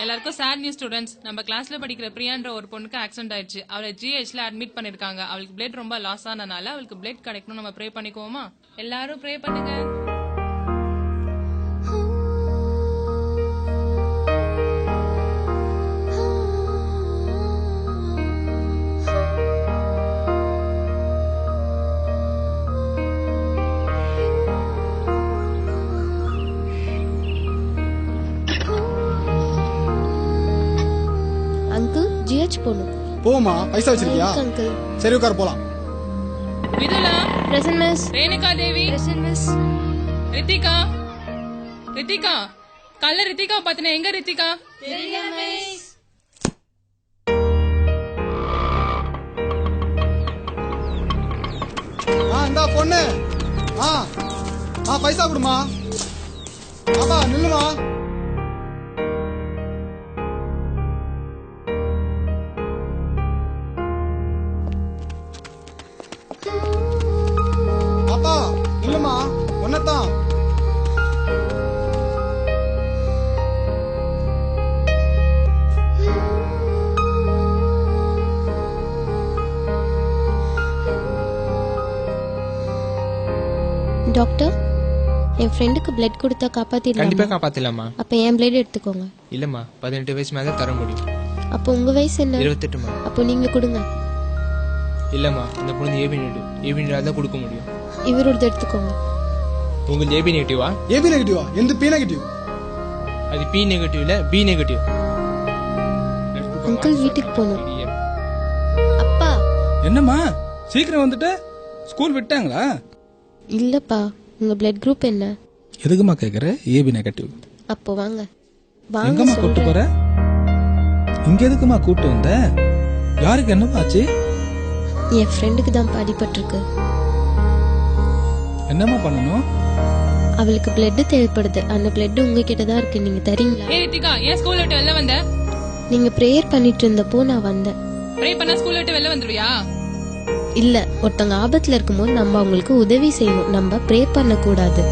எல்லாருக்கும் sad news students. நம்ம கிளாஸ்ல படிக்கிற பிரியான்ற ஒரு பொண்ணுக்கு ஆக்சிடென்ட் ஆயிடுச்சு. அவளை ஜிஹெச்ல அட்மிட் பண்ணிருக்காங்க. அவளுக்கு பிளட் ரொம்ப லாஸ் ஆனனால அவளுக்கு பிளட் கிடைக்கணும். நம்ம ப்ரே பண்ணிக்குவோமா? எல்லாரும் ப்ரே பண்ணுங்க. அங்கிள் ஜிஹெச் போணும். போமா, பைசா வச்சிருக்கியா? அங்கிள் சரி உட்கார போலாம். Vidhula present miss. Renuka Devi present miss. Ritika Ritika கல்ல ரித்திகா பாத்தனே. எங்க ரித்திகா? தெரியல மிஸ். இந்தா பொண்ணு. பைசா கொடுமா. பாப்பா நில்லுமா. பாப்பா நில்லுமா. ஒன்னதான் டாக்டர், என் ஃப்ரெண்டுக்கு பிளட் கொடுத்தா காப்பாத்திடலாம். கண்டிப்பா காப்பாத்தலாமா? அப்ப என் பிளட் எடுத்துக்கோங்க. இல்லம்மா, 18 வயசு மேல தர முடியும். அப்போ உங்க வயசு என்ன? 28மா. அப்போ நீங்க கொடுங்க. இல்லம்மா, இந்த பொண்ணு ஏபி நெகட்டிவ் தான் கொடுக்க முடியும். இவரோட எடுத்துக்கோங்க. உங்களுக்கு ஏபி நெகட்டிவா? ஏபி நெகட்டிவா? எந்த பி நெகட்டிவ்? அது பி நெகட்டிவ் இல்ல, பி நெகட்டிவ். அங்கிள் வீட்டுக்கு போகணும். அப்பா. என்னம்மா சீக்கிரம் வந்துட்டு? ஸ்கூல் விட்டாங்களா? இல்லப்பா, உங்க பிளட் குரூப் என்ன? எதுக்குமா கேக்குற? AB negative. அப்போ வாங்க. எங்கம்மா கூட்டு போற? இங்க எதுக்குமா கூட்டு வந்த? யாருக்கு என்னமா ஆச்சு? என் ஃப்ரெண்டுக்கு தான் அடிபட்டிருக்கு. என்னம்மா பண்ணணும்? அவளுக்கு பிளட் தேவைப்படுது. அந்த பிளட் உங்ககிட்ட தான் இருக்கு. நீங்க தரீங்களா? ஏ ரித்திகா, ஏன் ஸ்கூல் விட்டு வெளில வந்த? நீங்க பிரேயர் பண்ணிட்டு இருந்தப்போ நான் வந்தேன். ப்ரே பண்ணா ஸ்கூல் விட்டு வெளில வந்துருவியா? இல்ல, ஒருத்தங்க ஆபத்துல இருக்கும்போது நம்ம அவங்களுக்கு உதவி செய்யணும். நம்ம ப்ரே பண்ண கூடாது.